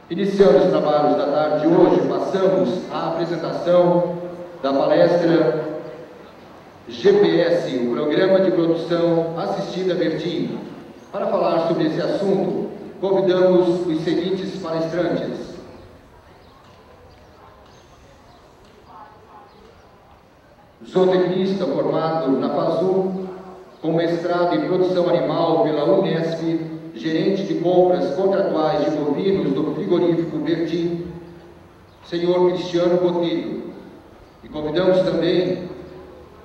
Iniciando os trabalhos da tarde de hoje, passamos à apresentação da palestra GPS, o Programa de Produção Assistida Vertim. Para falar sobre esse assunto, convidamos os seguintes palestrantes. Zootecnista formado na FASU, com mestrado em produção animal pela Unesp, gerente de compras contratuais de bovinos do frigorífico Vertim, senhor Cristiano Botelho. E convidamos também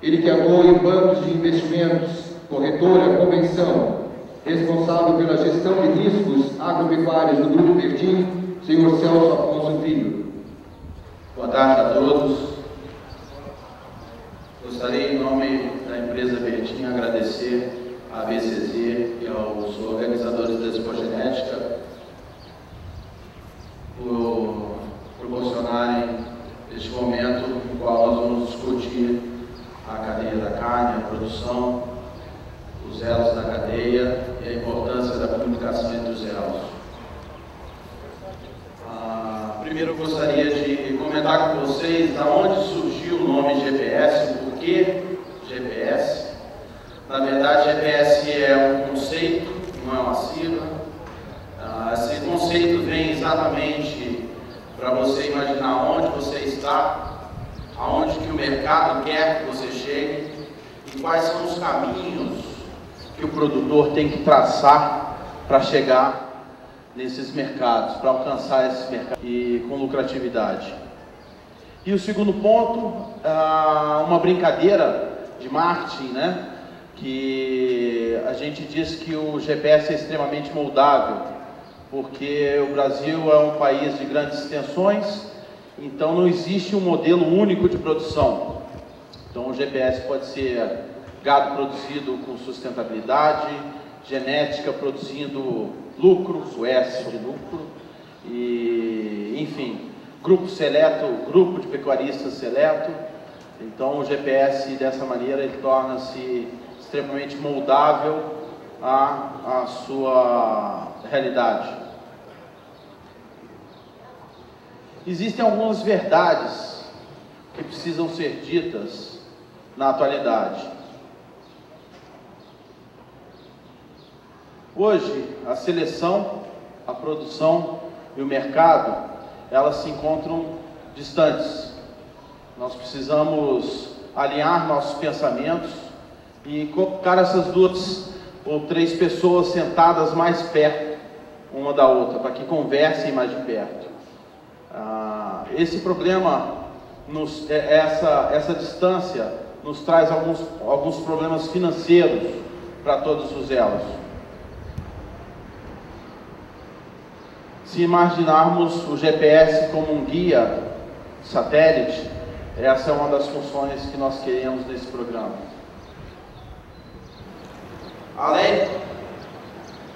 ele que atua em bancos de investimentos, corretora, convenção, responsável pela gestão de riscos agropecuários do Grupo Vertim, senhor Celso Afonso Filho. Boa tarde a todos. Gostaria, em nome da empresa Vertim, agradecer à BCZ e aos organizadores da Expogenética por proporcionarem este momento no qual nós vamos discutir a cadeia da carne, a produção, os elos da cadeia e a importância da comunicação entre os elos. Primeiro eu gostaria de comentar com vocês de onde surgiu o nome GPS, o porquê GPS. Na verdade, GPS é um conceito, não é uma sigla. Esse conceito vem exatamente para você imaginar onde você está, aonde que o mercado quer que você chegue e quais são os caminhos que o produtor tem que traçar para chegar nesses mercados, para alcançar esses mercados e com lucratividade. E o segundo ponto, uma brincadeira de marketing, né? Que a gente diz que o GPS é extremamente moldável, porque o Brasil é um país de grandes extensões, então não existe um modelo único de produção. Então o GPS pode ser gado produzido com sustentabilidade, genética produzindo lucro, o S de lucro, e enfim, grupo seleto, grupo de pecuaristas seleto. Então o GPS dessa maneira ele torna-se extremamente moldável à sua realidade. Existem algumas verdades que precisam ser ditas na atualidade. Hoje, a seleção, a produção e o mercado, elas se encontram distantes. Nós precisamos alinhar nossos pensamentos e colocar essas duas ou três pessoas sentadas mais perto uma da outra, para que conversem mais de perto. Esse problema, essa distância, nos traz alguns problemas financeiros para todos os elos. Se imaginarmos o GPS como um guia satélite, essa é uma das funções que nós queremos nesse programa. Além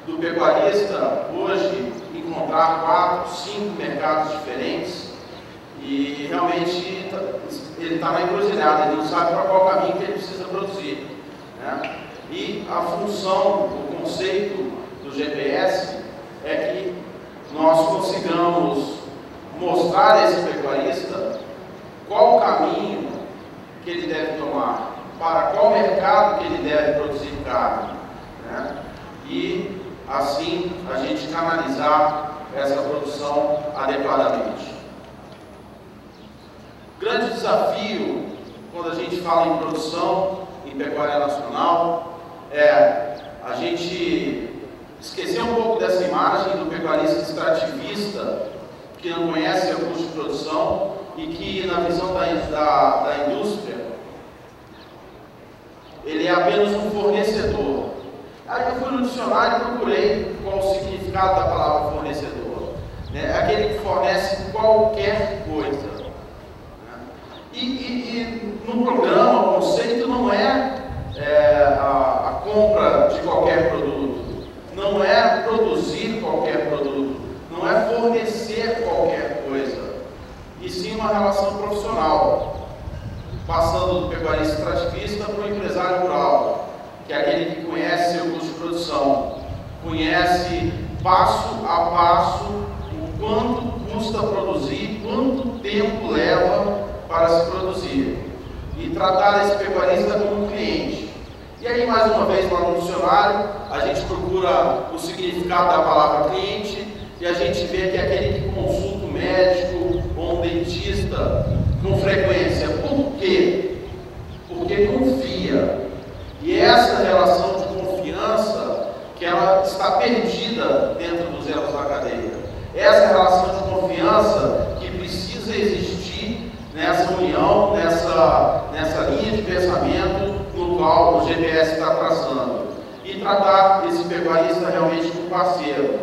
do pecuarista hoje encontrar 4, 5 mercados diferentes, e realmente ele está na encruzilhada, ele não sabe para qual caminho que ele precisa produzir, né? E a função, o conceito do GPS é que nós consigamos mostrar a esse pecuarista qual o caminho que ele deve tomar, para qual mercado que ele deve produzir carne, né? E assim a gente canalizar essa produção adequadamente. O grande desafio quando a gente fala em produção em pecuária nacional é a gente esquecer um pouco dessa imagem do pecuarista extrativista que não conhece o custo de produção e que, na visão da indústria, ele é apenas um fornecedor. Aí eu fui no dicionário e procurei qual o significado da palavra fornecedor, né? É aquele que fornece qualquer coisa, né? E no programa, o conceito não é a compra de qualquer produto, não é produzir qualquer produto, não é fornecer qualquer coisa, e sim uma relação profissional, passando do pecuarista extrativista para o empresário rural, que é aquele que conhece seu custo de produção, conhece passo a passo quanto custa produzir, quanto tempo leva para se produzir, e tratar esse pecuarista como um cliente. E aí, mais uma vez, lá no dicionário, a gente procura o significado da palavra cliente e a gente vê que é aquele que consulta um médico ou um dentista com frequência. Por quê? Porque confia. E essa relação de confiança, que ela está perdida dentro dos elos da cadeia. Essa relação de confiança que precisa existir nessa união, nessa linha de pensamento no qual o GPS está traçando. E tratar esse pecuarista realmente como parceiro,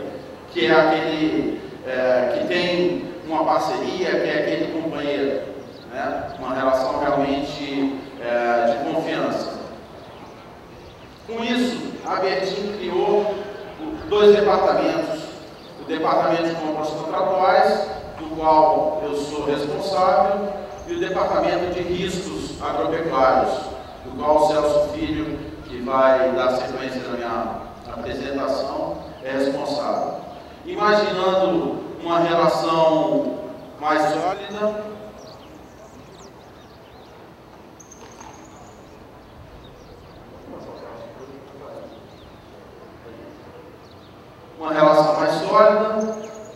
que é aquele que tem uma parceria, que é aquele companheiro, né? Uma relação realmente de confiança. Com isso, a Bertin criou 2 departamentos: o departamento de compras contratuais, do qual eu sou responsável, e o departamento de riscos agropecuários, do qual o Celso Filho, que vai dar sequência na minha apresentação, é responsável. Imaginando uma relação mais sólida,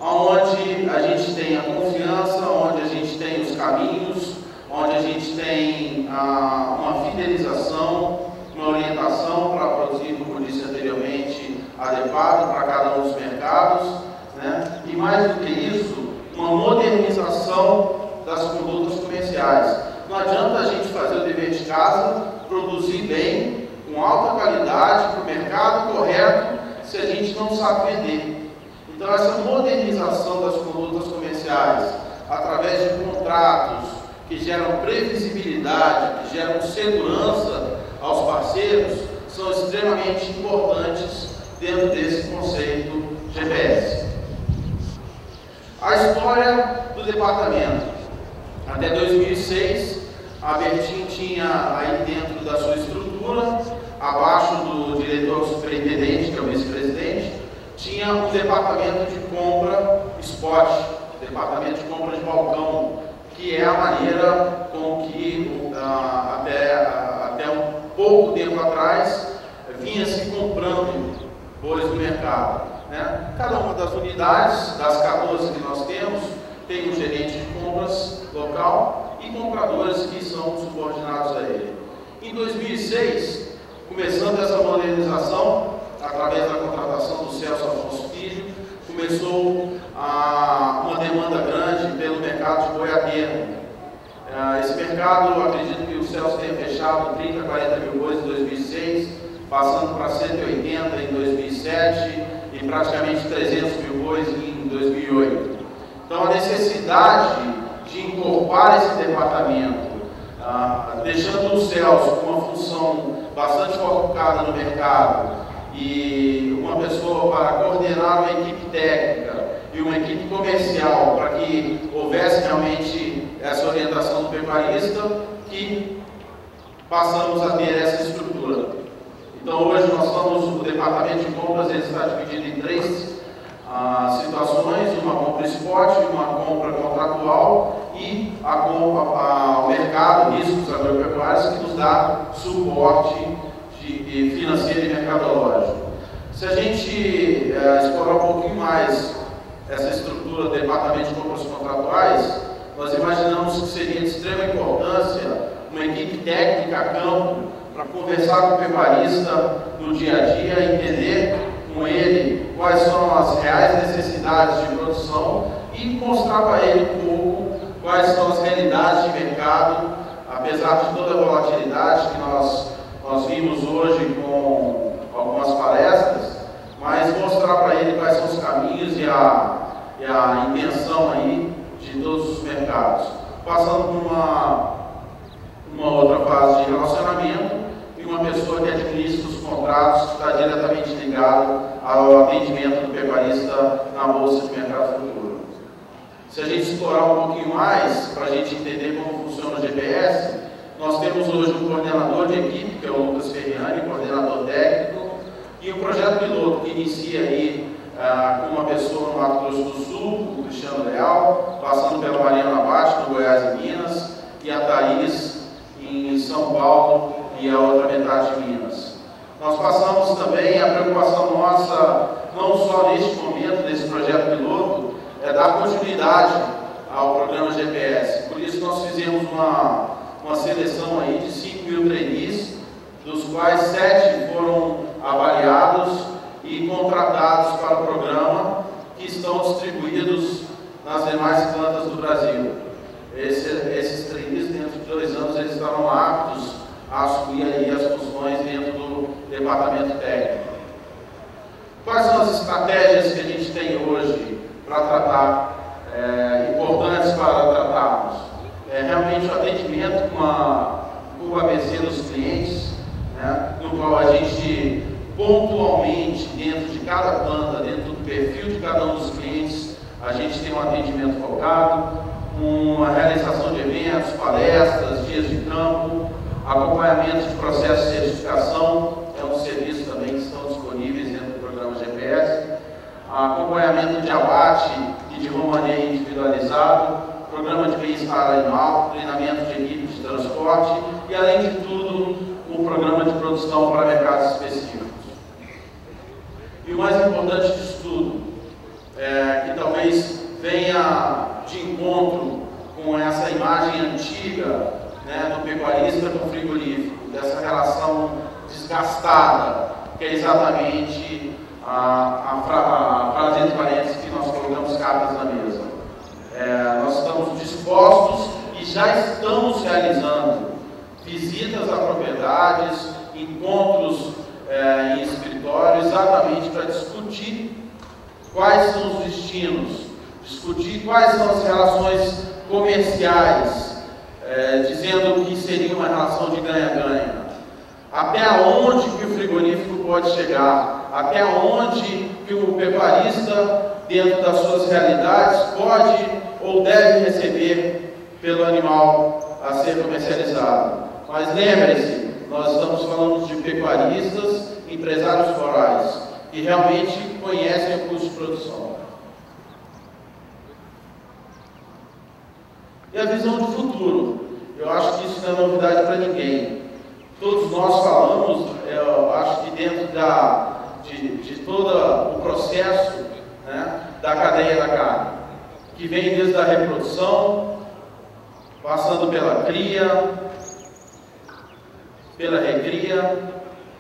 onde a gente tem a confiança, onde a gente tem os caminhos, onde a gente tem uma fidelização, uma orientação para produzir, como eu disse anteriormente, adequado para cada um dos mercados, né? E mais do que isso, uma modernização das condutas comerciais. Não adianta a gente fazer o dever de casa, produzir bem, com alta qualidade, para o mercado correto, se a gente não sabe vender. Então, essa modernização das condutas comerciais, através de contratos que geram previsibilidade, que geram segurança aos parceiros, são extremamente importantes dentro desse conceito GPS. A história do departamento. Até 2006, a Bertin tinha aí dentro da sua estrutura, abaixo do diretor superintendente, que é o vice-presidente, tinha um departamento de compra spot, departamento de compra de balcão, que é a maneira com que até um pouco tempo atrás vinha se comprando bois do mercado, né? Cada uma das unidades, das 14 que nós temos, tem um gerente de compras local e compradores que são subordinados a ele. Em 2006, começando essa modernização, através da contratação do Celso Afonso Filho, começou uma demanda grande pelo mercado de boi a termo. Esse mercado, eu acredito que o Celso tenha fechado 30, 40 mil bois em 2006, passando para 180 em 2007 e praticamente 300 mil bois em 2008. Então, a necessidade de incorporar esse departamento, deixando o Celso com uma função bastante focada no mercado e uma pessoa para coordenar uma equipe técnica e uma equipe comercial para que houvesse realmente essa orientação do pecuarista, que passamos a ter essa estrutura. Então, hoje nós somos o departamento de compras, ele está dividido em 3 situações: uma compra spot, uma compra contratual e a compra ao mercado, riscos agropecuários, que nos dá suporte financeiro e mercadológico. Se a gente explorar um pouquinho mais essa estrutura do departamento de compras contratuais, nós imaginamos que seria de extrema importância uma equipe técnica a campo para conversar com o pecuarista no dia a dia, entender com ele quais são as reais necessidades de produção e mostrar para ele um pouco quais são as realidades de mercado, apesar de toda a volatilidade que nós vimos hoje com algumas palestras, mas mostrar para ele quais são os caminhos e a intenção aí de todos os mercados, passando por uma outra fase de relacionamento e uma pessoa que administra os contratos, que está diretamente ligado ao atendimento do pecuarista na Bolsa de Mercado Futuro. Se a gente explorar um pouquinho mais, para a gente entender como funciona o GPS, nós temos hoje um coordenador de equipe, que é o Lucas Ferriani, coordenador técnico, e o projeto piloto, que inicia aí com uma pessoa no Mato Grosso do Sul, o Cristiano Leal, passando pela Mariana Abate, no Goiás e Minas, e a Thaís em São Paulo e a outra metade de Minas. Nós passamos também a preocupação nossa, não só neste momento, nesse projeto piloto, é dar continuidade ao programa GPS. Por isso nós fizemos uma seleção aí de 5.000 trainees, dos quais 7 foram avaliados e contratados para o programa, que estão distribuídos nas demais plantas do Brasil. Esses trainees, dentro de 2 anos, eles estarão aptos a assumir aí as funções dentro do departamento técnico. Quais são as estratégias que a gente tem hoje para tratar, importantes para tratarmos? Realmente o atendimento com o ABC dos clientes, né, no qual a gente pontualmente, dentro de cada planta, dentro do perfil de cada um dos clientes, a gente tem um atendimento focado, uma realização de eventos, palestras, dias de campo, acompanhamento de processo de certificação, é um serviço também que estão disponíveis dentro do programa GPS, acompanhamento de abate e de romaneio individualizado, programa de bem-estar animal, treinamento de equipe de transporte e, além de tudo, um programa de produção para mercados específicos. E o mais importante disso tudo, que talvez venha de encontro com essa imagem antiga, né, do pecuarista com o frigorífico, dessa relação desgastada, que é exatamente a frase entre parênteses que nós colocamos cartas na mesa. Nós estamos dispostos e já estamos realizando visitas a propriedades, encontros em escritório, exatamente para discutir quais são os destinos, discutir quais são as relações comerciais, dizendo que seria uma relação de ganha-ganha. Até onde que o frigorífico pode chegar, até onde que o pecuarista, dentro das suas realidades, pode ou deve receber pelo animal a ser comercializado. Mas lembre-se, nós estamos falando de pecuaristas, empresários rurais, que realmente conhecem o custo de produção. E a visão de futuro, eu acho que isso não é novidade para ninguém. Todos nós falamos, eu acho que dentro de todo o processo, né, da cadeia da carne, que vem desde a reprodução, passando pela cria, pela recria,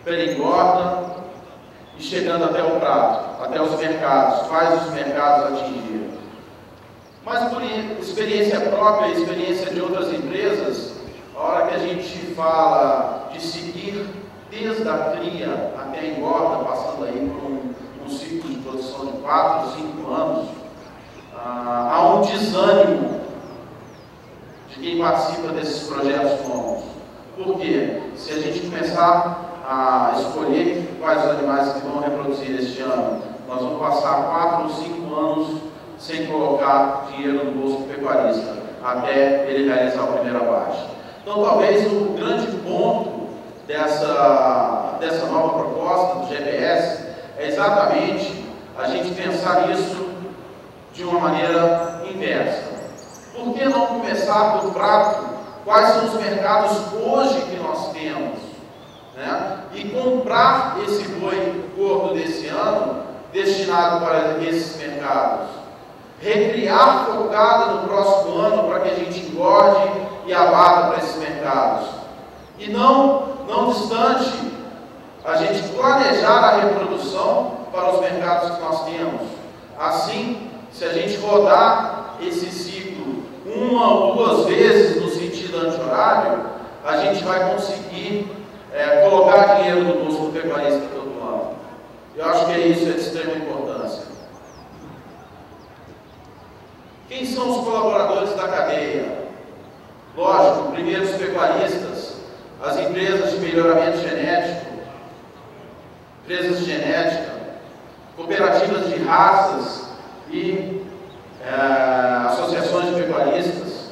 pela engorda e chegando até o prato, até os mercados, faz os mercados atingirem. Mas por experiência própria, experiência de outras empresas, a hora que a gente fala de seguir desde a cria até a engorda, passando aí por um ciclo de produção de 4, 5 anos, há um desânimo de quem participa desses projetos novos. Por quê? Se a gente começar a escolher quais os animais que vão reproduzir este ano, nós vamos passar 4 ou 5 anos sem colocar dinheiro no bolso do pecuarista, até ele realizar o primeiro abate. Então, talvez o grande ponto dessa nova proposta do GPS é exatamente a gente pensar isso de uma maneira inversa. Por que não começar do prato? Quais são os mercados hoje que nós temos, né? E comprar esse boi gordo desse ano destinado para esses mercados. Recriar focada no próximo ano para que a gente engorde e abata para esses mercados. E não distante, a gente planejar a reprodução para os mercados que nós temos. Assim, se a gente rodar esse ciclo 1 ou 2 vezes no sentido anti-horário, a gente vai conseguir colocar dinheiro no bolso do pecuarista todo ano. Eu acho que isso é de extrema importância. Quem são os colaboradores da cadeia? Lógico, primeiro os pecuaristas, as empresas de melhoramento genético, empresas de genética, cooperativas de raças e associações de pecuaristas,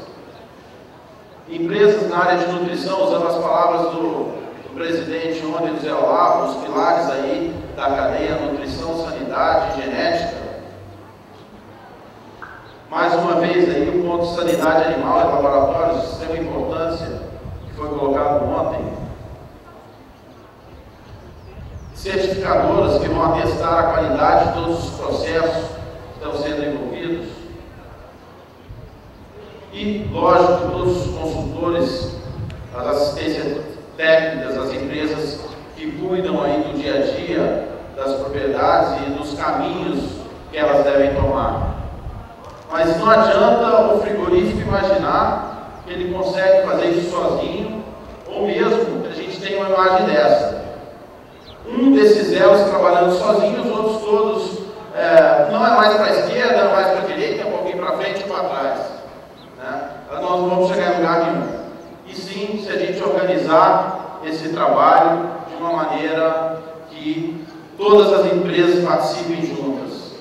empresas na área de nutrição, usando as palavras do presidente ontem, José Olavo, os pilares aí da cadeia, nutrição, sanidade, qualidade e genética. Mais uma vez aí o ponto de sanidade animal e laboratórios de extrema importância, que foi colocado ontem. Certificadoras que vão atestar a qualidade de todos os processos que estão sendo envolvidos. E, lógico, todos os consultores, as assistências técnicas, as empresas que cuidam aí do dia a dia das propriedades e dos caminhos que elas devem tomar. Mas não adianta o frigorífico imaginar que ele consegue fazer isso sozinho, ou mesmo que a gente tenha uma imagem dessa. Um desses elos trabalhando sozinho, os outros todos não é mais para a esquerda, não é mais para a direita, é um pouquinho para frente e para trás. Né? Nós não vamos chegar em lugar nenhum. E sim, se a gente organizar esse trabalho de uma maneira que todas as empresas participem juntas.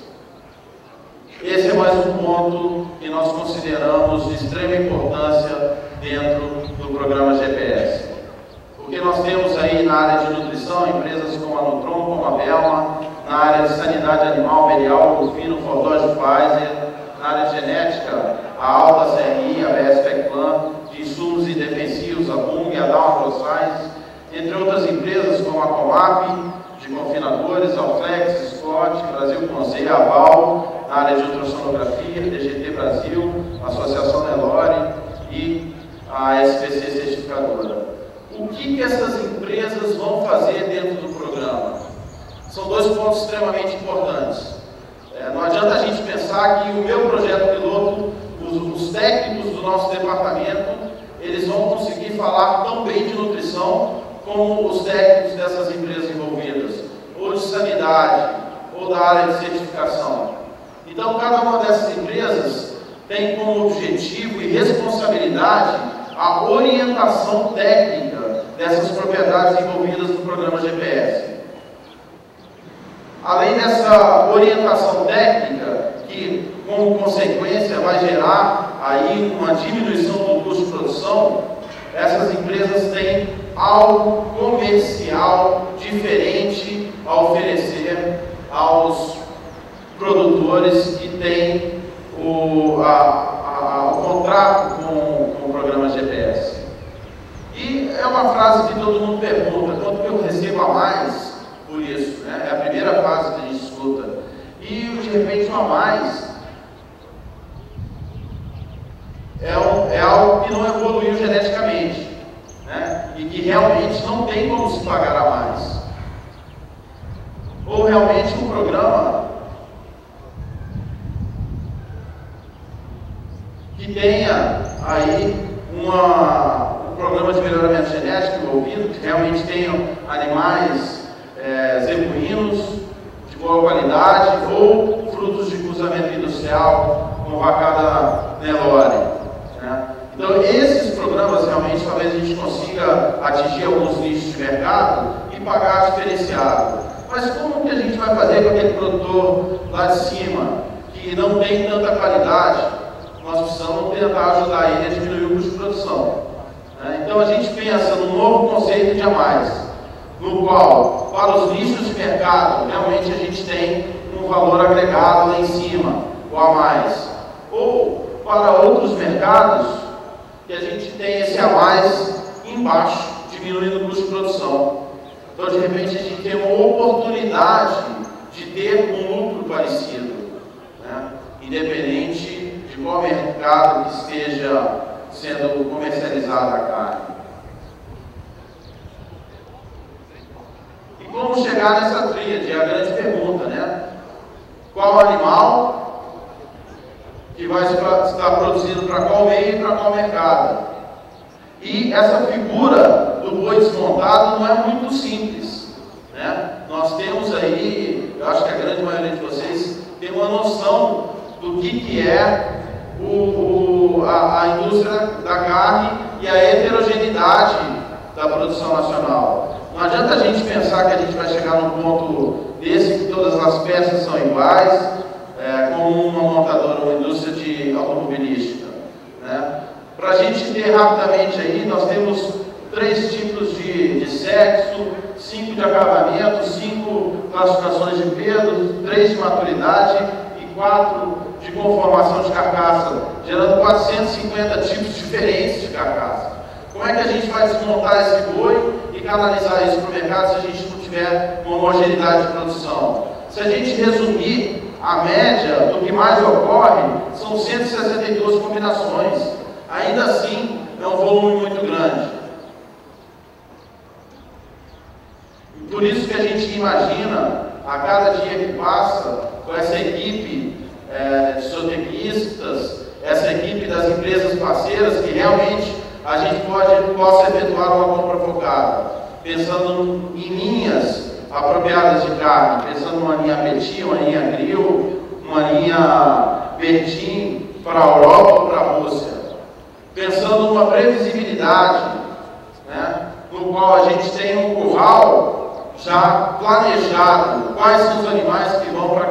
Esse é mais um ponto que nós consideramos de extrema importância dentro do programa GPS. Porque nós temos aí na área de nutrição empresas como a Nutron, como a Belma, na área de sanidade animal, Merial, Bovino, Fordógio, Pfizer, na área de genética, a Alta CRI, a BS Tecplan, de insumos e defensivos, a Bung, a Dow AgroScience, entre outras empresas como a Comap, de confinadores, a Alflex, Scott, Brasil Conselho, a Val, na área de ultrassonografia, DGT Brasil, a Associação Nelore e a SPC Certificadora. O que essas empresas vão fazer dentro do programa? São dois pontos extremamente importantes. Não adianta a gente pensar que o meu projeto piloto, os técnicos do nosso departamento, eles vão conseguir falar tão bem de nutrição como os técnicos dessas empresas envolvidas, ou de sanidade, ou da área de certificação. Então, cada uma dessas empresas tem como objetivo e responsabilidade a orientação técnica dessas propriedades envolvidas no programa GPS. Além dessa orientação técnica, que como consequência vai gerar aí uma diminuição do custo de produção, essas empresas têm algo comercial diferente a oferecer aos produtores que têm o contrato com o programa GPS. E é uma frase que todo mundo pergunta: quanto que eu recebo a mais por isso? Né? É a primeira frase que a gente escuta. E de repente o a mais é algo que não evoluiu geneticamente, né? E que realmente não tem como se pagar a mais. Ou realmente um programa que tenha aí um programa de melhoramento genético envolvido, que realmente tenham animais zebuínos de boa qualidade ou frutos de cruzamento industrial como vacada Nelore. Né? Então, esses programas realmente talvez a gente consiga atingir alguns nichos de mercado e pagar diferenciado. Mas como que a gente vai fazer com aquele produtor lá de cima que não tem tanta qualidade? Nós precisamos tentar ajudar ele a diminuir o custo de produção. Né? Então a gente pensa num novo conceito de a mais, no qual, para os nichos de mercado, realmente a gente tem um valor agregado lá em cima, o a mais. Ou para outros mercados, que a gente tem esse a mais embaixo, diminuindo o custo de produção. Então, de repente, a gente tem uma oportunidade de ter um lucro parecido, né? Independente de qual mercado que esteja sendo comercializada a carne. E como chegar nessa tríade? É a grande pergunta, né? Qual animal que vai estar produzido para qual meio e para qual mercado? E essa figura do boi desmontado não é muito simples, né? Nós temos aí, eu acho que a grande maioria de vocês tem uma noção do que é a indústria da carne e a heterogeneidade da produção nacional. Não adianta a gente pensar que a gente vai chegar num ponto desse que todas as peças são iguais, como uma montadora, uma indústria de automobilística, né? Para a gente ter rapidamente aí, nós temos 3 tipos de sexo, 5 de acabamento, 5 classificações de peso, 3 de maturidade e 4 de conformação de carcaça, gerando 450 tipos diferentes de carcaça. Como é que a gente vai desmontar esse boi e canalizar isso para o mercado se a gente não tiver uma homogeneidade de produção? Se a gente resumir a média do que mais ocorre, são 162 combinações. Ainda assim, é um volume muito grande. Por isso que a gente imagina, a cada dia que passa, com essa equipe de zootecnistas, essa equipe das empresas parceiras, que realmente a gente possa efetuar uma compra focada, pensando em linhas apropriadas de carne, pensando numa linha Petit, uma linha Grill, uma linha Bertin para a Europa ou para a Rússia, pensando numa previsibilidade, né, no qual a gente tem um curral já planejado, quais são os animais que vão para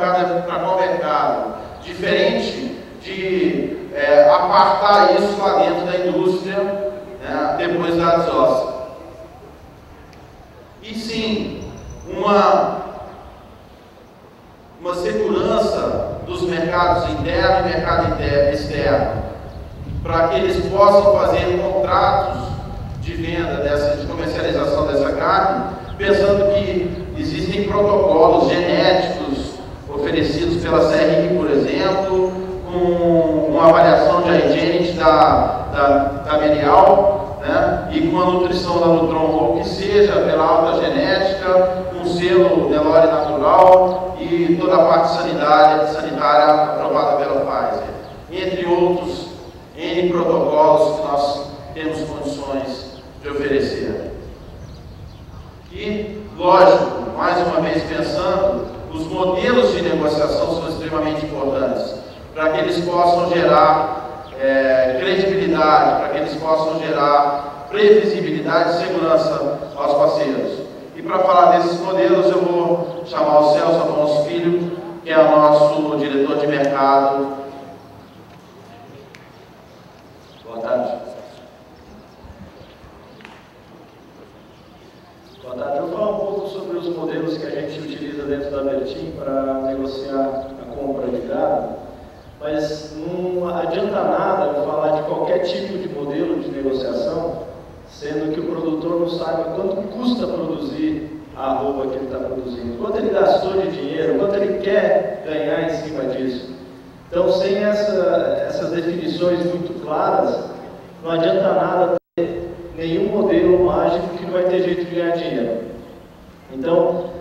qual mercado, diferente de apartar isso lá dentro da indústria, né, depois da desóssea. E sim, uma segurança dos mercados interno e mercado externo, para que eles possam fazer contratos de venda, de comercialização dessa carne, pensando que existem protocolos genéticos oferecidos pela CRI, por exemplo, com uma avaliação de hygiene da merial, né, e com uma nutrição da Nutron, ou que seja pela alta genética, um selo Nelore natural e toda a parte sanitária aprovada pela Pfizer, entre outros N protocolos que nós temos condições de oferecer. E, lógico, mais uma vez pensando, os modelos de negociação são extremamente importantes, para que eles possam gerar credibilidade, para que eles possam gerar previsibilidade e segurança aos parceiros. E para falar desses modelos, eu vou chamar o Celso Afonso Filho, que é o nosso diretor de mercado. Boa tarde. Boa tarde. Eu vou falar um pouco sobre os modelos que a gente utiliza dentro da Bertin para negociar a compra de gado, mas não adianta nada eu falar de qualquer tipo de modelo de negociação, sendo que o produtor não sabe quanto custa produzir a arroba que ele está produzindo, quanto ele gastou de dinheiro, quanto ele quer ganhar em cima disso. Então, sem essas definições muito claras, não adianta nada ter nenhum modelo mágico que não vai ter jeito de ganhar dinheiro. Então,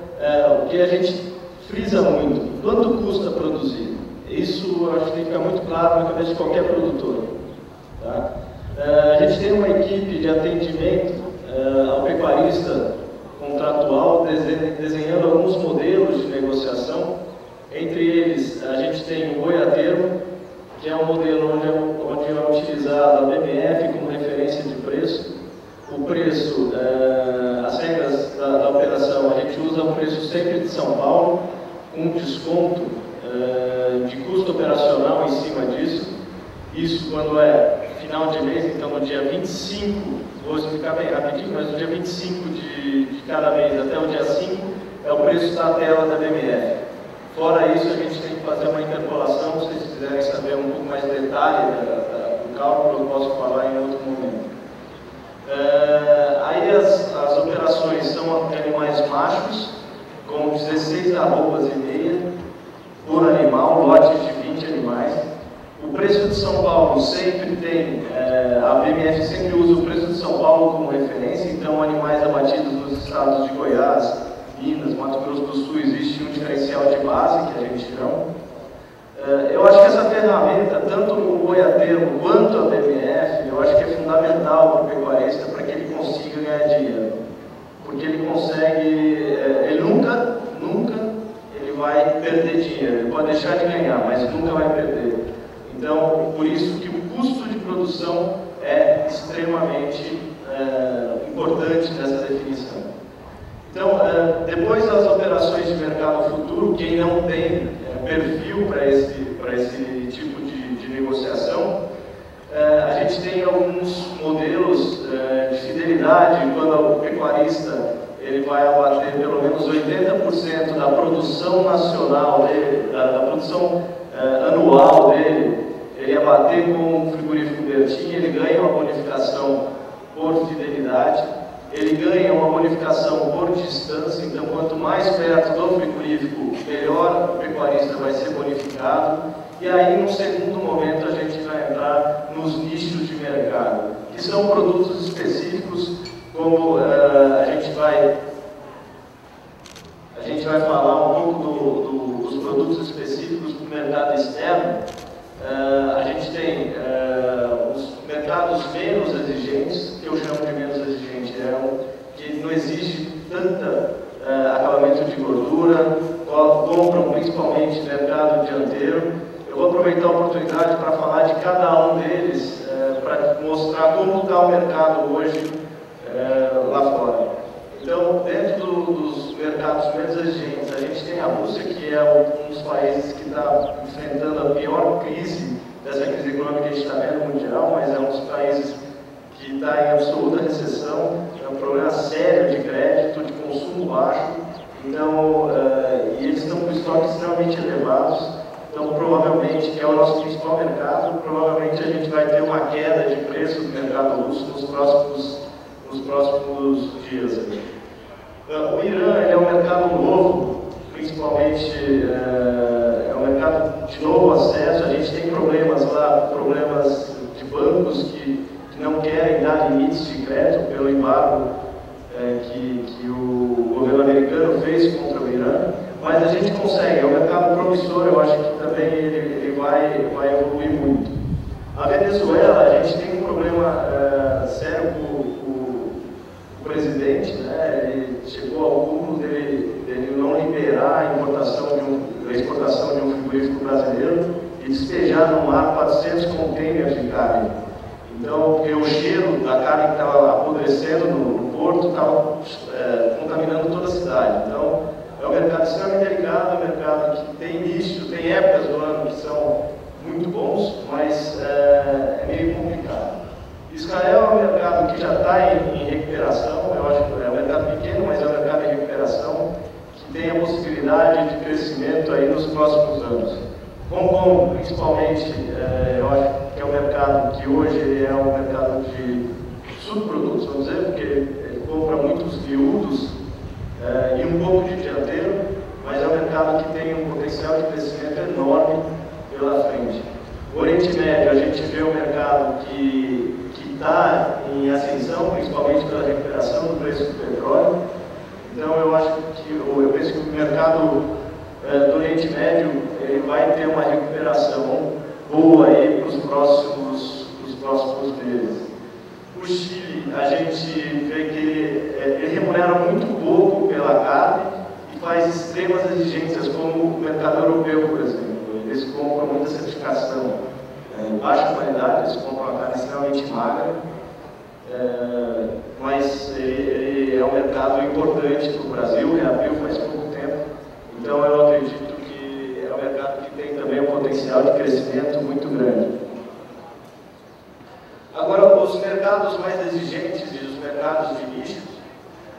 o que a gente frisa muito, quanto custa produzir? Isso eu acho que tem que ficar muito claro na cabeça de qualquer produtor. Tá? A gente tem uma equipe de atendimento ao pecuarista contratual, desenhando alguns modelos de negociação. Entre eles, a gente tem o boi a termo, que é um modelo onde é utilizado a BMF como referência de preço. O preço, as regras da operação, a gente usa o preço sempre de São Paulo, com desconto de custo operacional em cima disso. Isso quando é final de mês, então no dia 25, vou explicar bem rapidinho, mas no dia 25 de cada mês até o dia 5 é o preço da tela da BMF. Fora isso, a gente tem que fazer uma interpolação. Se vocês quiserem saber um pouco mais de detalhe do cálculo, eu posso falar em outro momento. Aí as operações são animais machos, com 16 arrobas e meia por animal, lotes de 20 animais. O preço de São Paulo sempre tem, a BMF sempre usa o preço de São Paulo como referência, então animais abatidos nos estados de Goiás, Minas, Mato Grosso do Sul, existe um diferencial de base que a gente não. Eu acho que essa ferramenta, tanto o boi a termo quanto a BMF, eu acho que é fundamental para o pecuarista para que ele consiga ganhar dinheiro. Porque ele consegue, ele nunca ele vai perder dinheiro. Ele pode deixar de ganhar, mas nunca vai perder. Então, por isso que o custo de produção é extremamente importante nessa definição. Então, depois das operações de mercado futuro, quem não tem perfil para esse tipo de negociação, a gente tem alguns modelos de fidelidade, quando o pecuarista ele vai abater pelo menos 80% 80% da produção nacional dele, da produção anual dele, ele ia bater com o frigorífico Bertin, ele ganha uma bonificação por fidelidade, ele ganha uma bonificação por distância, então quanto mais perto do frigorífico, melhor o pecuarista vai ser bonificado. E aí, num segundo momento, a gente vai entrar nos nichos de mercado, que são produtos específicos, como a gente vai falar um pouco dos produtos específicos do mercado externo. A gente tem os mercados menos exigentes, que eu chamo de menos exigente, que não exige tanta acabamento de gordura, compram principalmente mercado dianteiro. Eu vou aproveitar a oportunidade para falar de cada um deles, para mostrar como está o mercado hoje lá fora. Então, dentro dos mercados menos exigentes, a gente tem a Rússia, que é um dos países que está enfrentando a pior crise dessa crise econômica que a gente está vendo mundial, mas é um dos países que está em absoluta recessão, é um problema sério de crédito, de consumo baixo, então, e eles estão com estoques extremamente elevados. Então, provavelmente, que é o nosso principal mercado, provavelmente a gente vai ter uma queda de preço do mercado russo nos próximos dias. O Irã é um mercado novo, principalmente é um mercado de novo acesso. A gente tem problemas lá, problemas de bancos que não querem dar limites de crédito pelo embargo que o governo americano fez contra o Irã. Mas a gente consegue, é um mercado promissor, eu acho que também ele vai evoluir muito. A Venezuela, a gente tem um problema sério com o presidente, né? Ele chegou ao cúmulo dele não liberar a exportação de um frigorífico brasileiro e despejar no mar 400 containers de carne. Então, porque o cheiro da carne que estava apodrecendo no porto estava contaminando toda a cidade. Então, é um mercado extremamente delicado, é um mercado que tem início, tem épocas do ano que são muito bons, mas é meio complicado. Israel é um mercado que já está em recuperação, eu acho que é um mercado pequeno, mas é um mercado em recuperação, que tem a possibilidade de crescimento aí nos próximos anos. Hong Kong, principalmente, eu acho que é um mercado que hoje é um mercado de subprodutos, vamos dizer, porque ele compra muitos miúdos, e um pouco de dianteiro, mas é um mercado que tem um potencial de crescimento enorme pela frente. O Oriente Médio, a gente vê um mercado que está em ascensão, principalmente pela recuperação do preço do petróleo. Então eu penso que o mercado do Oriente Médio ele vai ter uma recuperação boa aí para os próximos meses. O Chile, a gente vê que ele remunera muito pouco pela carne e faz extremas exigências, como o mercado europeu, por exemplo. Eles compram muita certificação baixa qualidade, eles compram uma carne extremamente magra, mas ele é um mercado importante para o Brasil, reabriu faz pouco tempo, então eu acredito que é um mercado que tem também um potencial de crescimento muito grande. Agora, os mercados mais exigentes e os mercados de nicho,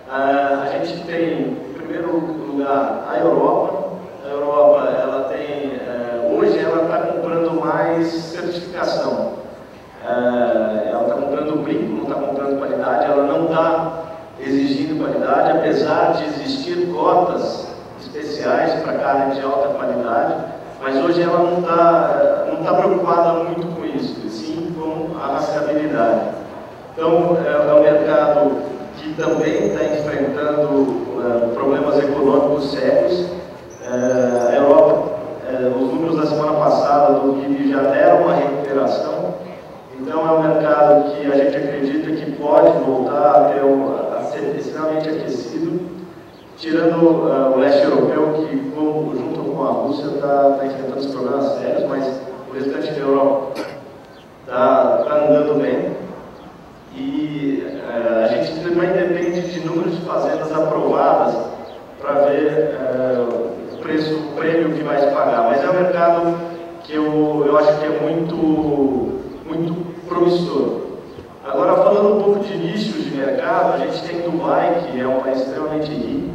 a gente tem, em primeiro lugar, a Europa. A Europa, ela tem, hoje ela está comprando mais certificação. Ela está comprando brinco, não está comprando qualidade, ela não está exigindo qualidade, apesar de existir cotas especiais para carne de alta qualidade, mas hoje ela não está preocupada muito com isso, e sim com a rastreabilidade. Então, é um mercado que também está enfrentando problemas econômicos sérios. A Europa, os números da semana passada do PIB já deram uma recuperação, então é um mercado que a gente acredita que pode voltar a ser extremamente aquecido, tirando o leste europeu, que junto com a Rússia está enfrentando os problemas sérios, mas o restante da Europa está andando bem. E a gente também depende de números de fazendas aprovadas para ver o prêmio que vai se pagar. Mas é um mercado que eu acho que é muito promissor. Agora, falando um pouco de nichos de mercado, a gente tem Dubai, que é um país extremamente rico,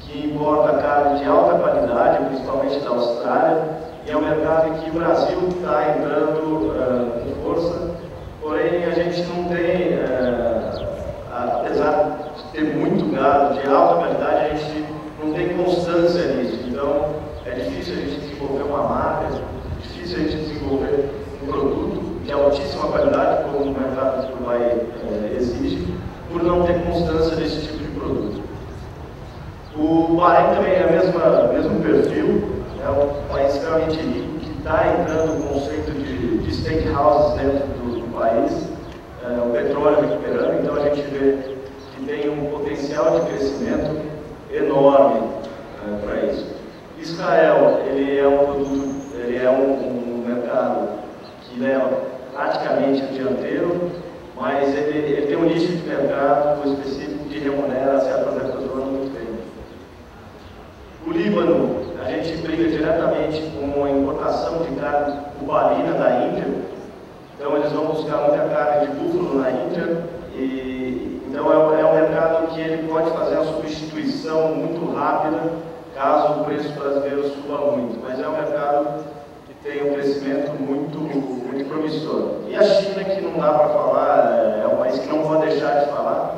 que que importa carne de alta qualidade, principalmente da Austrália, e é um mercado em que o Brasil está entrando com força, porém a gente não tem, apesar de ter muito gado de alta qualidade, a gente não tem constância nisso. Então é difícil a gente desenvolver uma marca, é difícil a gente desenvolver um produto de altíssima qualidade, como o mercado de Dubai exige, por não ter constância desse tipo de produto. O Bahrein também é o mesmo perfil, é um país extremamente rico, que está entrando no conceito de steakhouses dentro do país, o petróleo recuperando, então a gente vê que tem um potencial de crescimento enorme para isso. Israel, ele é um mercado que leva praticamente o dianteiro, mas ele tem um nicho de mercado específico que remunera certas ecosistemas muito bem. O Líbano, a gente briga diretamente com a importação de carne cubalina da Índia, então eles vão buscar muita carne de búfalo na Índia, e então é um mercado que ele pode fazer uma substituição muito rápida, caso o preço brasileiro suba muito, mas é um mercado que tem um crescimento muito promissor. E a China, que não dá para falar, é um país que não pode deixar de falar,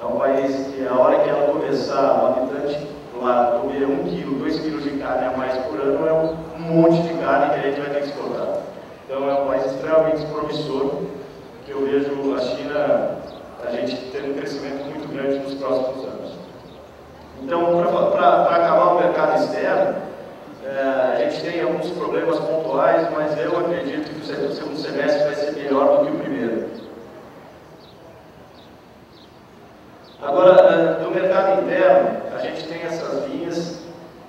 é um país que a hora que ela começar, o habitante lá comer 1 quilo, 2 quilos de carne a mais por ano, é um monte de carne que a gente vai ter que exportar. Então é um país extremamente promissor, que eu vejo a China, a gente tendo um crescimento muito grande nos próximos anos. Então, para acabar o mercado externo, a gente tem alguns problemas pontuais, mas eu acredito que o segundo semestre vai ser melhor do que o primeiro. Agora, no mercado interno, a gente tem essas linhas,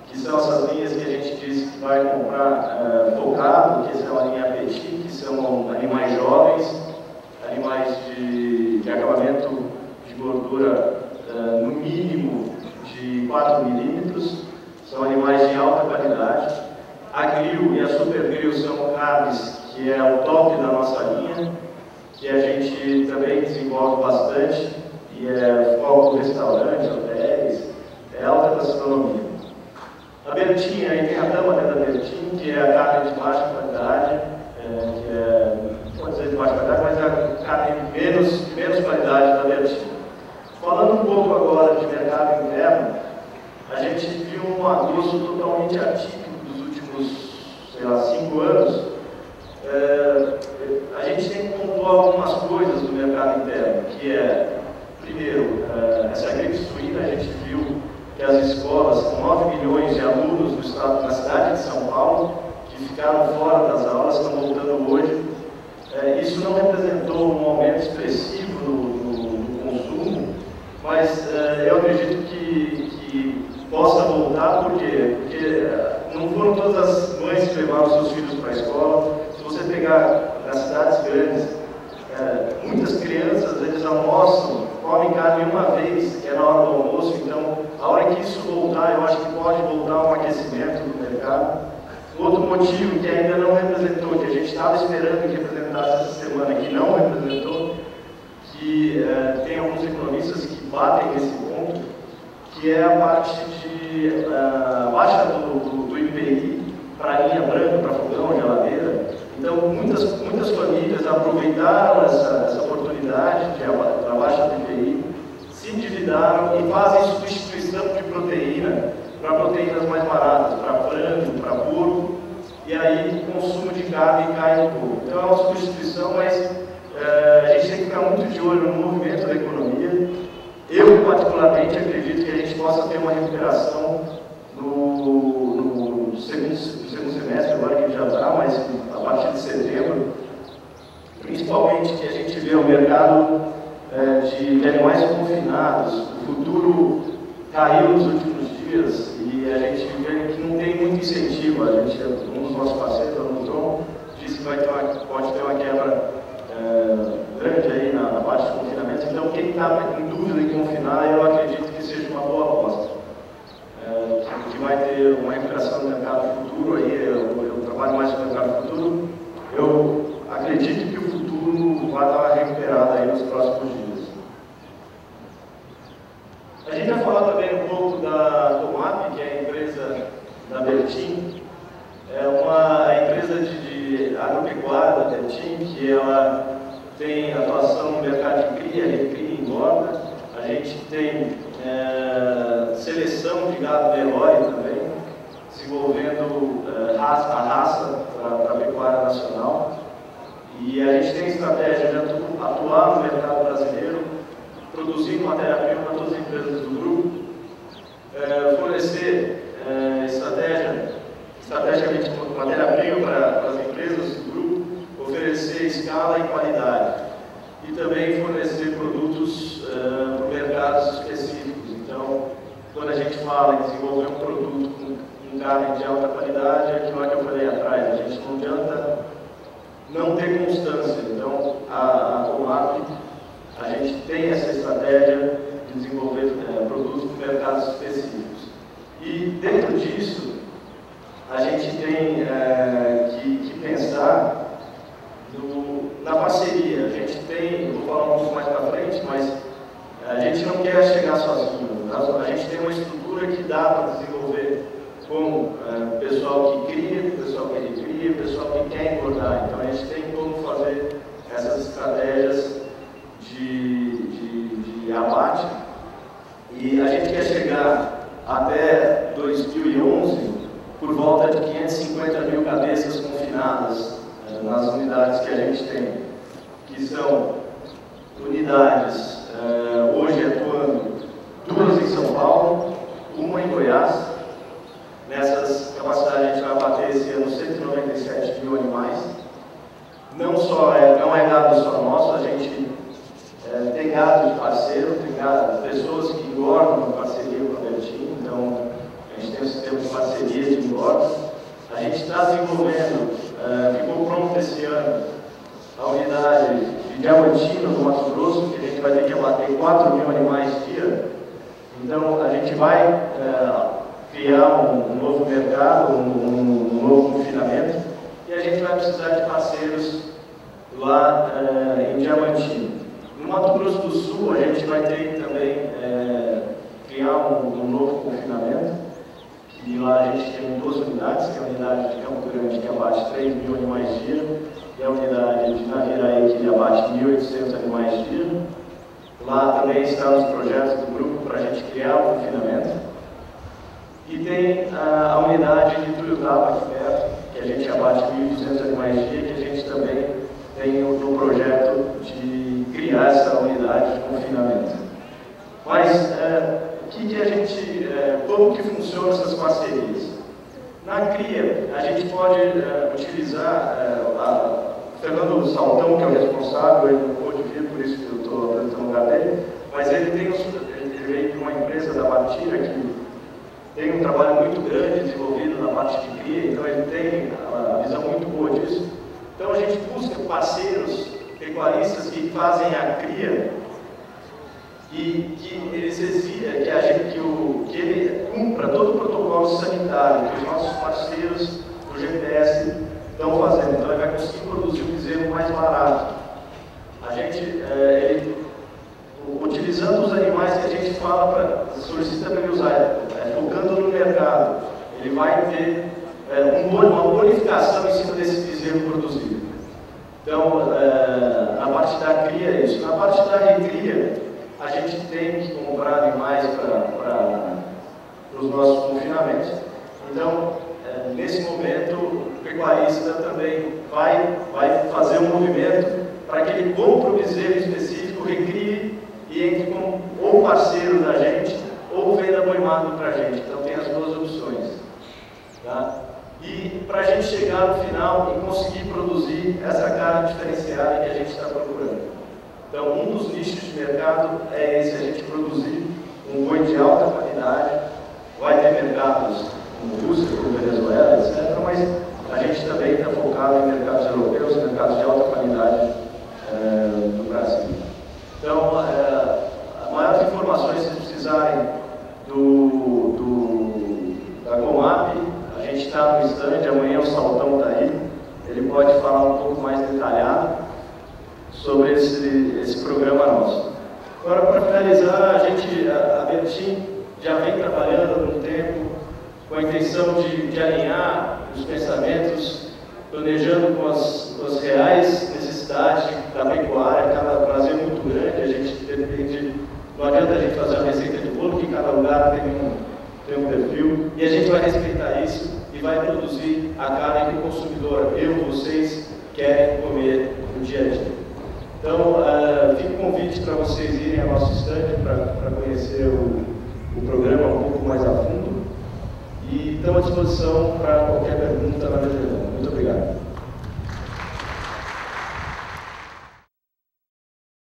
que são essas linhas que a gente diz que vai comprar focado, que são a linha Petit, que são animais jovens, animais de acabamento de gordura no mínimo de 4 milímetros, são animais de alta qualidade. A Grill e a Super Grill são carnes que é o top da nossa linha, que a gente também desenvolve bastante, e é foco restaurante, hotéis, é alta gastronomia. A Bertin, aí tem a dama dentro da Bertin, que é a carne de baixa qualidade, que é, não pode dizer de baixa qualidade, mas é a carne de menos qualidade da Bertin. Falando um pouco agora de mercado interno, a gente viu um agosto totalmente atípico dos últimos, sei lá, 5 anos. A gente tem que pontuar algumas coisas do mercado interno, que é, primeiro, essa gripe suína. A gente viu que as escolas, com 9 milhões de alunos no estado, na cidade de São Paulo, que ficaram fora das aulas, estão voltando hoje. Isso não representou um aumento expressivo no consumo, mas eu acredito que possa voltar. Por quê? Porque não foram todas as mães que levaram seus filhos para a escola. Se você pegar nas cidades grandes, muitas crianças, eles almoçam, comem carne uma vez, que é na hora do almoço. Então, a hora que isso voltar, eu acho que pode voltar um aquecimento do mercado. Outro motivo que ainda não representou, que a gente estava esperando que representasse essa semana, que não representou, que tem alguns economistas que batem nesse ponto, que é a parte de baixa do IPI para linha branca, para fogão, geladeira. Então, muitas famílias aproveitaram essa oportunidade da baixa do IPI, se endividaram e fazem substituição de proteína para proteínas mais baratas, para frango, para porco, e aí o consumo de carne cai um pouco. Então é uma substituição, mas a gente tem que ficar muito de olho no movimento da economia. Eu, particularmente, acredito que a gente possa ter uma recuperação no segundo semestre, agora que já está, mas a partir de setembro, principalmente que a gente vê o mercado de animais confinados. O futuro caiu nos últimos dias e a gente vê que não tem muito incentivo. A gente, um dos nossos parceiros, o Nutron, disse que pode ter uma quebra grande aí na parte de confinamento. Então, quem está em dúvida em confinar, eu acredito que seja uma boa aposta. Que vai ter uma recuperação do mercado futuro aí. Eu trabalho mais no mercado futuro. Eu acredito que o futuro vai dar uma recuperada aí nos próximos dias. A gente vai falar também um pouco da tomate. pecuária da Bertin, que ela tem atuação no mercado de cria, recria e engorda. A gente tem seleção de gado Leroy também, desenvolvendo a raça para a pecuária nacional. E a gente tem estratégia de atuar no mercado brasileiro, produzindo matéria-prima para todas as empresas do grupo, fornecer estrategicamente matéria-prima para as empresas do grupo, oferecer escala e qualidade. E também fornecer produtos para mercados específicos. Então, quando a gente fala em desenvolver um produto com carne de alta qualidade, é aquilo que eu falei atrás, a gente não adianta não ter constância. Então, a Comap, a gente tem essa estratégia de desenvolver produtos para mercados específicos. E dentro disso, a gente tem que pensar na parceria. A gente tem, eu vou falar um pouco mais para frente, mas a gente não quer chegar sozinho. A gente tem uma estrutura que dá para desenvolver com pessoal que cria, pessoal que recria, pessoal que quer engordar. Então a gente tem como fazer essas estratégias de abate. E a gente quer chegar até 2011 por volta de 550 mil cabeças confinadas nas unidades que a gente tem, que são unidades hoje atuando 2 em São Paulo, 1 em Goiás. Nessas capacidades a gente vai abater esse ano 197 mil animais. Não é gado só nosso, a gente tem gado de parceiro, tem pessoas que engordam em parceria com a Bertin, então a gente tem um sistema de parceria de engorda. A gente está desenvolvendo, ficou pronto esse ano, a unidade de Diamantina, no Mato Grosso, que a gente vai ter que abater 4 mil animais dia. Então a gente vai criar um novo mercado, um novo confinamento, e a gente vai precisar de parceiros lá em Diamantina. No Mato Grosso do Sul, a gente vai ter também criar um novo confinamento, e lá a gente tem 2 unidades, que é a unidade de Campo Grande, que abate 3 mil animais dia, e a unidade de Naviraí, que abate 1.800 animais dia. Lá também estão os projetos do grupo para a gente criar o confinamento. E tem a unidade de Tuiutaba aqui perto, que a gente abate 1.200 animais dia, que a gente também tem no projeto de criar essa unidade de confinamento. Mas como que funcionam essas parcerias? Na cria, a gente pode utilizar o Fernando Saltão, que é o responsável, ele não pôde vir, por isso que eu estou apresentando o lugar dele, mas ele veio de uma empresa da Bartira que tem um trabalho muito grande desenvolvido na parte de cria, então ele tem uma visão muito boa disso. Então a gente busca parceiros pecuaristas que fazem a cria e que eles exigem que ele cumpra todo o protocolo sanitário que os nossos parceiros do GPS estão fazendo. Então ele vai conseguir produzir o bezerro mais barato. A gente, utilizando os animais que a gente solicita para ele usar, focando no mercado, ele vai ter uma bonificação em cima desse bezerro produzido. Então, na parte da cria é isso. Na parte da recria, a gente tem que comprar animais para os nossos confinamentos. Então, nesse momento, o pecuarista também vai fazer um movimento para que ele compre o bezerro específico, recrie e entre com ou parceiro da gente ou venda boi magro para a gente. Então, tem as 2 opções. Tá? E para a gente chegar no final e conseguir produzir essa carne diferenciada que a gente está procurando. Então, um dos nichos de mercado é esse, a gente produzir um boi de alta qualidade. Vai ter mercados como Rússia, como Venezuela, etc., mas a gente também está focado em mercados europeus, mercados de alta qualidade do Brasil. Então, maiores informações, se precisarem da Comap, a gente está no stand, amanhã o Saltão está aí, ele pode falar um pouco mais detalhado sobre esse programa nosso. Agora, para finalizar, a Bertin já vem trabalhando há algum tempo com a intenção de alinhar os pensamentos planejando com as reais necessidades da pecuária. Cada Brasil é muito grande, a gente depende, não adianta a gente fazer uma receita de bolo, que cada lugar tem um perfil, e a gente vai respeitar isso e vai produzir a carne que o consumidor, vocês, querem comer no dia a dia. Então, fica o convite para vocês irem ao nosso stand para conhecer o programa um pouco mais a fundo. E estamos à disposição para qualquer pergunta na reunião. Muito obrigado.